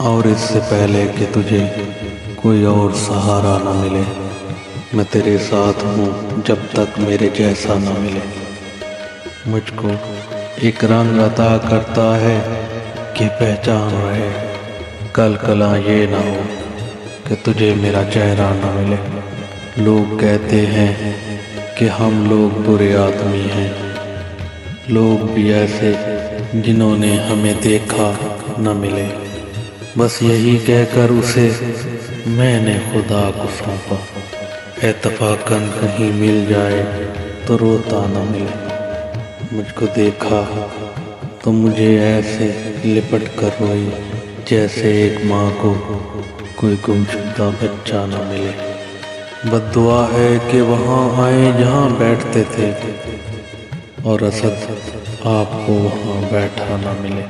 اور اس سے پہلے کہ تجھے کوئی اور سہارا نہ ملے، میں تیرے ساتھ ہوں جب تک میرے جیسا نہ ملے۔ مجھ کو ایک رنگ عطا کرتا ہے کہ پہچان رہے، کل کلاں یہ نہ ہو کہ تجھے میرا چہرہ نہ ملے۔ لوگ کہتے ہیں کہ ہم لوگ برے آدمی ہیں، لوگ بھی ایسے جنہوں نے ہمیں دیکھا نہ ملے۔ بس یہی کہہ کر اسے میں نے خدا کو سونپا، اتفاقاً کہیں مل جائے تو روتا نہ ملے۔ مجھ کو دیکھا تو مجھے ایسے لپٹ کر روئی جیسے ایک ماں کو کوئی گمشدہ بچہ نہ ملے۔ بد دعا ہے کہ وہاں آئے جہاں بیٹھتے تھے، اور اسد آپ کو وہاں بیٹھا نہ ملے۔